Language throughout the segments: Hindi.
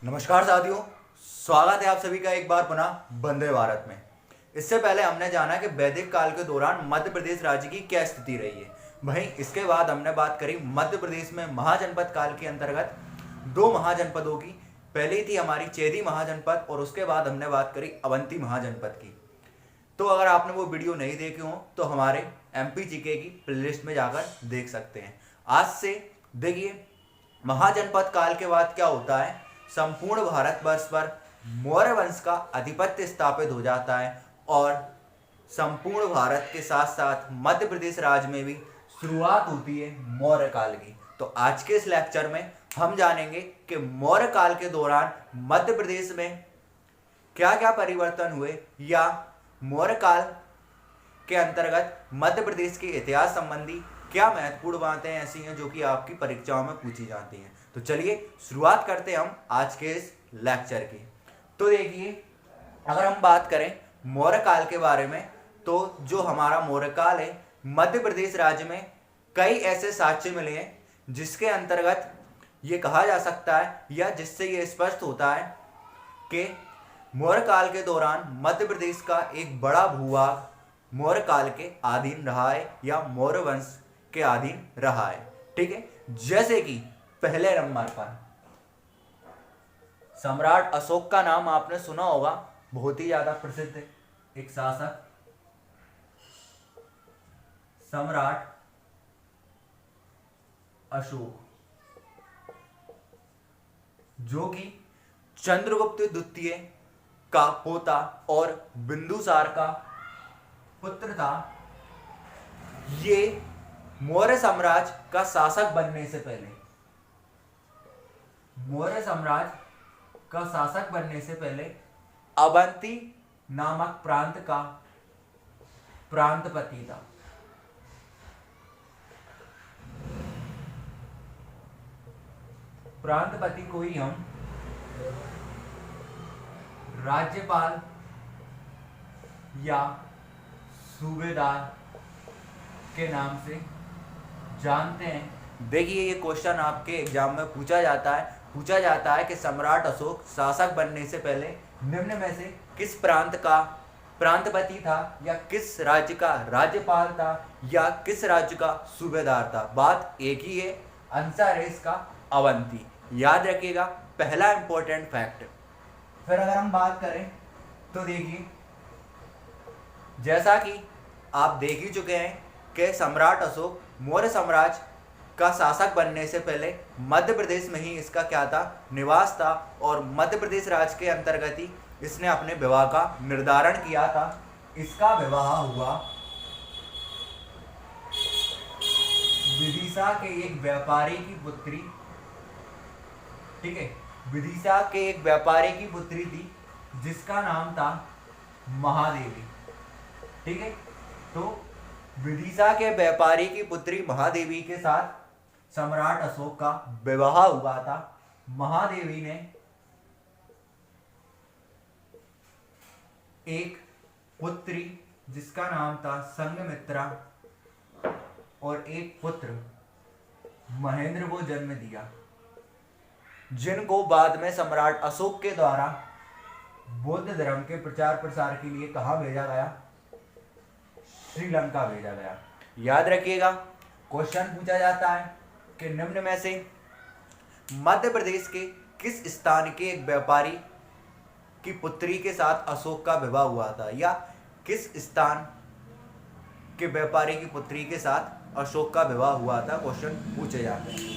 नमस्कार साथियों, स्वागत है आप सभी का एक बार पुनः वंदे भारत में। इससे पहले हमने जाना कि वैदिक काल के दौरान मध्य प्रदेश राज्य की क्या स्थिति रही है। वहीं इसके बाद हमने बात करी मध्य प्रदेश में महाजनपद काल के अंतर्गत दो महाजनपदों की। पहली थी हमारी चेदी महाजनपद और उसके बाद हमने बात करी अवंती महाजनपद की। तो अगर आपने वो वीडियो नहीं देखे हो तो हमारे एमपी जीके की प्लेलिस्ट में जाकर देख सकते हैं। आज से देखिए, महाजनपद काल के बाद क्या होता है, संपूर्ण भारतवर्ष पर मौर्य वंश का आधिपत्य स्थापित हो जाता है और संपूर्ण भारत के साथ साथ मध्य प्रदेश राज्य में भी शुरुआत होती है मौर्य काल की। तो आज के इस लेक्चर में हम जानेंगे कि मौर्य काल के दौरान मध्य प्रदेश में क्या क्या परिवर्तन हुए या मौर्य काल के अंतर्गत मध्य प्रदेश के इतिहास संबंधी क्या महत्वपूर्ण बातें ऐसी हैं जो कि आपकी परीक्षाओं में पूछी जाती हैं। तो चलिए शुरुआत करते हैं हम आज के इस लेक्चर की। तो देखिए, अगर हम बात करें मौर्य काल के बारे में तो जो हमारा मौर्य काल है, मध्य प्रदेश राज्य में कई ऐसे साक्ष्य मिले हैं जिसके अंतर्गत ये कहा जा सकता है या जिससे ये स्पष्ट होता है कि मौर्य काल के दौरान मध्य प्रदेश का एक बड़ा भूभाग मौर्य काल के अधीन रहा है या मौर्य वंश के अधीन रहा है। ठीक है, जैसे कि पहले नंबर पर सम्राट अशोक का नाम आपने सुना होगा, बहुत ही ज्यादा प्रसिद्ध एक शासक सम्राट अशोक, जो कि चंद्रगुप्त द्वितीय का पोता और बिंदुसार का पुत्र था। ये मौर्य साम्राज्य का शासक बनने से पहले, मौर्य साम्राज्य का शासक बनने से पहले अवंती नामक प्रांत का प्रांतपति था। प्रांतपति को ही हम राज्यपाल या सूबेदार के नाम से जानते हैं। देखिए, ये क्वेश्चन आपके एग्जाम में पूछा जाता है कि सम्राट अशोक शासक बनने से पहले निम्न में से किस प्रांत का प्रांतपति था या किस राज्य का राज्यपाल था या किस राज्य का सूबेदार था। बात एक ही है, आंसर है इसका अवंती। याद रखिएगा, पहला इंपॉर्टेंट फैक्ट। फिर अगर हम बात करें तो देखिए, जैसा कि आप देख ही चुके हैं कि सम्राट अशोक मौर्य साम्राज्य का शासक बनने से पहले मध्य प्रदेश में ही इसका क्या था, निवास था और मध्य प्रदेश राज्य के अंतर्गत ही इसने अपने विवाह का निर्धारण किया था। इसका विवाह हुआ विदिशा के एक व्यापारी की पुत्री, ठीक है, विदिशा के एक व्यापारी की पुत्री थी जिसका नाम था महादेवी। ठीक है, तो विदिशा के व्यापारी की पुत्री महादेवी के साथ सम्राट अशोक का विवाह हुआ था। महादेवी ने एक पुत्री जिसका नाम था संघमित्रा और एक पुत्र महेंद्र को जन्म दिया, जिनको बाद में सम्राट अशोक के द्वारा बौद्ध धर्म के प्रचार प्रसार के लिए कहाँ भेजा गया, श्रीलंका भेजा गया। याद रखिएगा, क्वेश्चन पूछा जाता है कि निम्न में से मध्य प्रदेश के किस स्थान के एक व्यापारी की पुत्री के साथ अशोक का विवाह हुआ था या किस स्थान के व्यापारी की पुत्री के साथ अशोक का विवाह हुआ था, क्वेश्चन पूछे जाते हैं।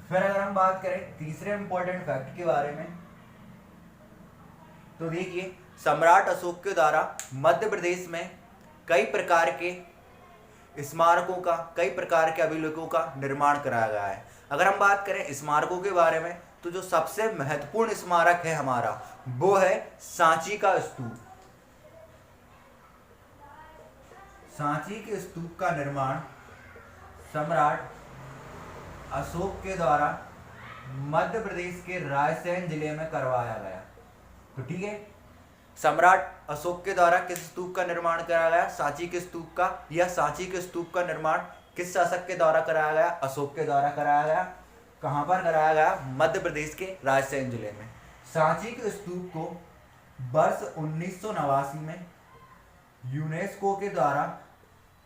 फिर अगर हम बात करें तीसरे इंपॉर्टेंट फैक्ट के बारे में तो देखिए, सम्राट अशोक के द्वारा मध्य प्रदेश में कई प्रकार के स्मारकों का, कई प्रकार के अभिलेखों का निर्माण कराया गया है। अगर हम बात करें स्मारकों के बारे में तो जो सबसे महत्वपूर्ण स्मारक है हमारा, वो है सांची का स्तूप। सांची के स्तूप का निर्माण सम्राट अशोक के द्वारा मध्य प्रदेश के रायसेन जिले में करवाया गया। तो ठीक है, सम्राट अशोक के द्वारा किस स्तूप का निर्माण कराया गया, सांची के स्तूप का, या सांची के स्तूप का निर्माण किस शासक के द्वारा कराया गया, अशोक के द्वारा कराया गया। कहाँ पर कराया गया? मध्य प्रदेश के रायसेन जिले में। सांची के स्तूप को वर्ष 1989 में यूनेस्को के द्वारा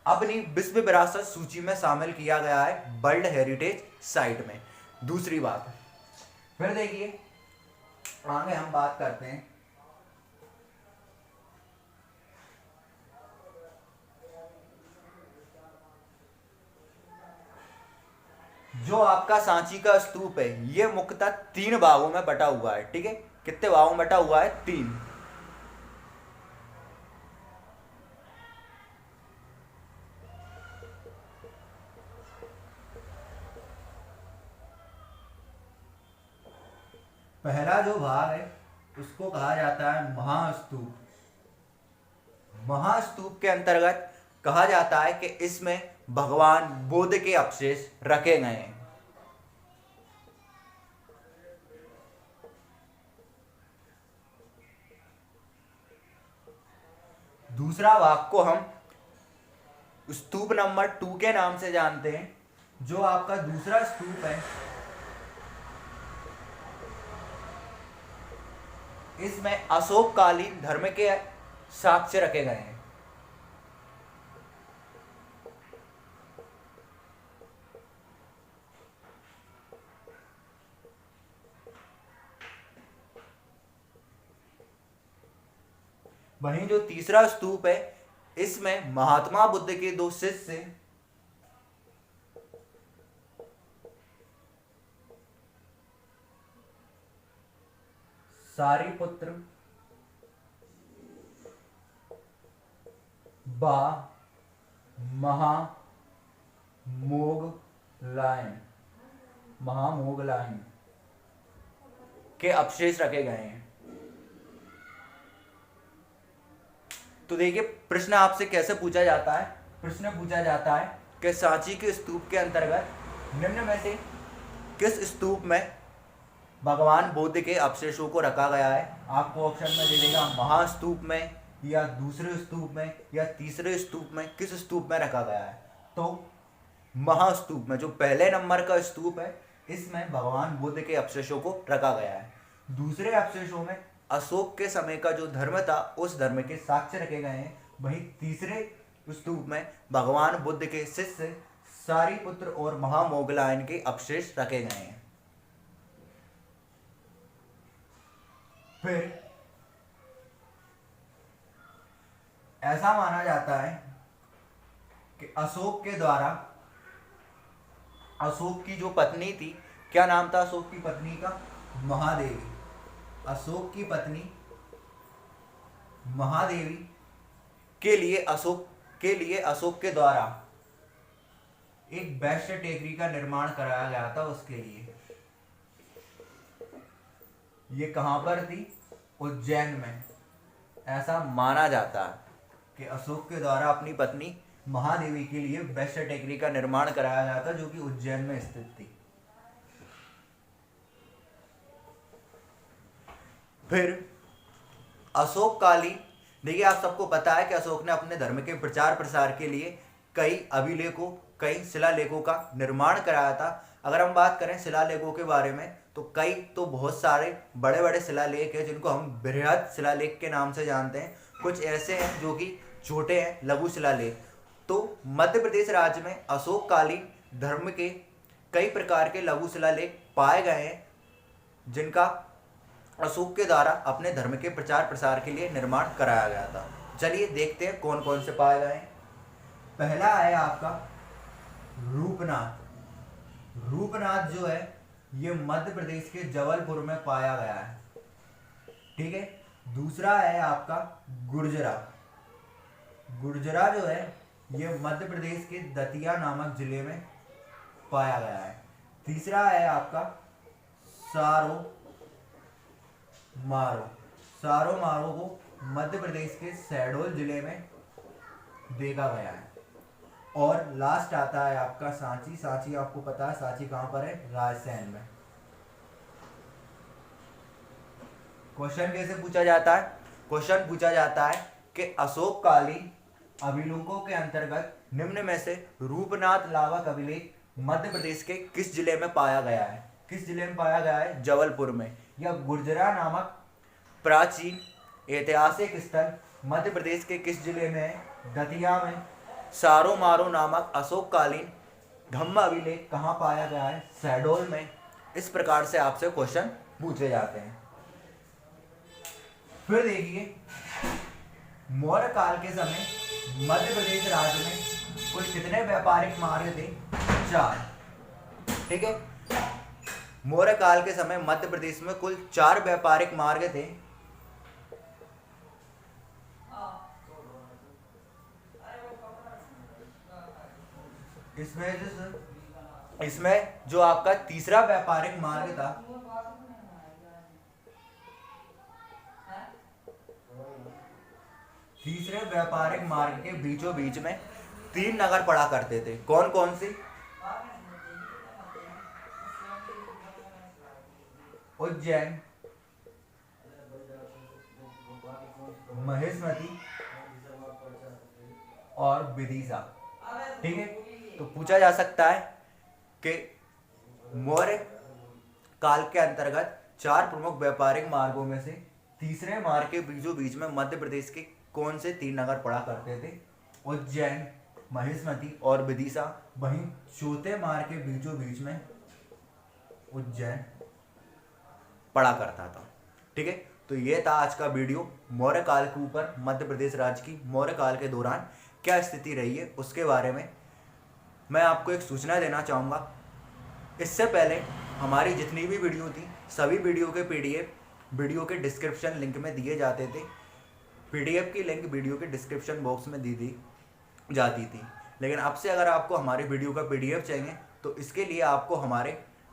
अपनी विश्व विरासत सूची में शामिल किया गया है, वर्ल्ड हेरिटेज साइट में। दूसरी बात, फिर देखिए आगे हम बात करते हैं जो आपका सांची का स्तूप है, ये मुख्यतः 3 भागों में बटा हुआ है। ठीक है, कितने भागों में बटा हुआ है? 3। पहला जो भाग है उसको कहा जाता है महास्तूप। महास्तूप के अंतर्गत कहा जाता है कि इसमें भगवान बुद्ध के अवशेष रखे गए हैं। दूसरा भाग को हम स्तूप नंबर 2 के नाम से जानते हैं। जो आपका दूसरा स्तूप है, इसमें अशोककालीन धर्म के साक्ष्य रखे गए हैं। वहीं जो तीसरा स्तूप है, इसमें महात्मा बुद्ध के 2 शिष्य सारिपुत्र व महामोगलायन के अवशेष रखे गए हैं। तो देखिए प्रश्न आपसे कैसे पूछा जाता है? प्रश्न पूछा जाता है कि सांची के स्तूप के अंतर्गत निम्न में से किस स्तूप में भगवान बुद्ध के अवशेषों को रखा गया है? आपको ऑप्शन में दे देगा महास्तूप में, या दूसरे स्तूप में, या तीसरे स्तूप में। किस स्तूप में रखा गया है? तो महास्तूप में, जो पहले नंबर का स्तूप है, इसमें भगवान बुद्ध के अवशेषों को रखा गया है। दूसरे अवशेषों में अशोक के समय का जो धर्म था, उस धर्म के साक्ष्य रखे गए हैं। वहीं तीसरे स्तूप में भगवान बुद्ध के शिष्य सारिपुत्र और महामोगलायन के अवशेष रखे गए हैं। फिर ऐसा माना जाता है कि अशोक के द्वारा, अशोक की जो पत्नी थी, क्या नाम था अशोक की पत्नी का? महादेवी। अशोक की पत्नी महादेवी के लिए अशोक के द्वारा एक वैश्य टेकरी का निर्माण कराया गया था उसके लिए। ये कहां पर थी? उज्जैन में। ऐसा माना जाता है कि अशोक के द्वारा अपनी पत्नी महादेवी के लिए वैश्य टेकरी का निर्माण कराया गया था, जो कि उज्जैन में स्थित थी। फिर अशोककालीन, देखिए आप सबको पता है कि अशोक ने अपने धर्म के प्रचार प्रसार के लिए कई अभिलेखों, कई शिलालेखों का निर्माण कराया था। अगर हम बात करें शिलालेखों के बारे में, तो बहुत सारे बड़े बड़े शिलालेख हैं जिनको हम बृहद शिलालेख के नाम से जानते हैं। कुछ ऐसे हैं जो कि छोटे हैं, लघु शिलालेख। तो मध्य प्रदेश राज्य में अशोककालीन धर्म के कई प्रकार के लघु शिलालेख पाए गए हैं, जिनका अशोक के द्वारा अपने धर्म के प्रचार प्रसार के लिए निर्माण कराया गया था। चलिए देखते हैं कौन कौन से पाए गए हैं। पहला है आपका रूपनाथ। रूपनाथ जो है ये मध्य प्रदेश के जबलपुर में पाया गया है। ठीक है। दूसरा है आपका गुर्जरा। गुर्जरा जो है ये मध्य प्रदेश के दतिया नामक जिले में पाया गया है। तीसरा है आपका सारो मारो। सारो मारो को मध्य प्रदेश के शहडोल जिले में देखा गया है। और लास्ट आता है आपका सांची। सांची आपको पता है सांची कहां पर है? रायसेन में। क्वेश्चन कैसे पूछा जाता है? क्वेश्चन पूछा जाता है कि अशोककालीन अभिलेखों के अंतर्गत निम्न में से रूपनाथ लावक अभिलेख मध्य प्रदेश के किस जिले में पाया गया है? किस जिले में पाया गया है? जबलपुर में। या गुर्जरा नामक प्राचीन ऐतिहासिक स्थल मध्य प्रदेश के किस जिले में है? दतिया में। सारो मारो नामक अशोककालीन धम्म अभिलेख कहाँ पाया गया है? शहडोल में। इस प्रकार से आपसे क्वेश्चन पूछे जाते हैं। फिर देखिए, मौर्य काल के समय मध्य प्रदेश राज्य में कुल कितने व्यापारिक मार्ग थे? 4। ठीक है, मौर्य काल के समय मध्य प्रदेश में कुल 4 व्यापारिक मार्ग थे। इसमें जो आपका तीसरा व्यापारिक मार्ग था, तीसरे व्यापारिक मार्ग के बीचों बीच में 3 नगर पड़ा करते थे। कौन कौन सी? उज्जैन, महेशमती और विदिशा। ठीक है, तो पूछा जा सकता है कि मौर्य काल के अंतर्गत 4 प्रमुख व्यापारिक मार्गों में से तीसरे मार्ग के बीचों बीच में मध्य प्रदेश के कौन से 3 नगर पड़ा करते थे? उज्जैन, महेशमती और विदिशा। वहीं चौथे मार्ग के बीचों बीच में उज्जैन पड़ा करता था। ठीक है, तो ये था आज का वीडियो मौर्य काल के ऊपर, मध्य प्रदेश राज्य की मौर्य काल के दौरान क्या स्थिति रही है उसके बारे में। मैं आपको एक सूचना देना चाहूँगा, इससे पहले हमारी जितनी भी वीडियो थी सभी वीडियो के PDF वीडियो के डिस्क्रिप्शन लिंक में दिए जाते थे। PDF की लिंक वीडियो के डिस्क्रिप्शन बॉक्स में दी जाती थी। लेकिन अब से अगर आपको हमारे वीडियो का PDF चाहिए तो इसके लिए आपको हमारे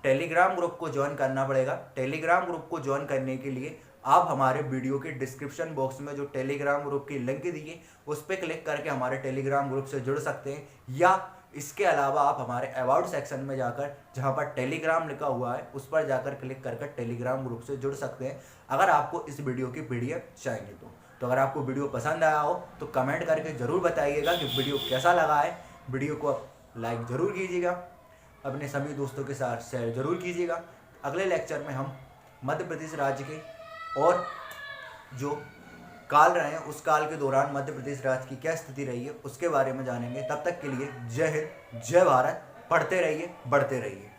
टेलीग्राम ग्रुप को ज्वाइन करना पड़ेगा। टेलीग्राम ग्रुप को ज्वाइन करने के लिए आप हमारे वीडियो के डिस्क्रिप्शन बॉक्स में जो टेलीग्राम ग्रुप की लिंक दी है उस पर क्लिक करके हमारे टेलीग्राम ग्रुप से जुड़ सकते हैं, या इसके अलावा आप हमारे अबाउट सेक्शन में जाकर जहां पर टेलीग्राम लिखा हुआ है उस पर जाकर क्लिक करके टेलीग्राम ग्रुप से जुड़ सकते हैं अगर आपको इस वीडियो की PDF चाहिए तो अगर आपको वीडियो पसंद आया हो तो कमेंट करके ज़रूर बताइएगा कि वीडियो कैसा लगा है। वीडियो को लाइक ज़रूर कीजिएगा, अपने सभी दोस्तों के साथ शेयर जरूर कीजिएगा। अगले लेक्चर में हम मध्य प्रदेश राज्य के और जो काल रहे हैं उस काल के दौरान मध्य प्रदेश राज्य की क्या स्थिति रही है उसके बारे में जानेंगे। तब तक के लिए जय हिंद, जय भारत। पढ़ते रहिए, बढ़ते रहिए।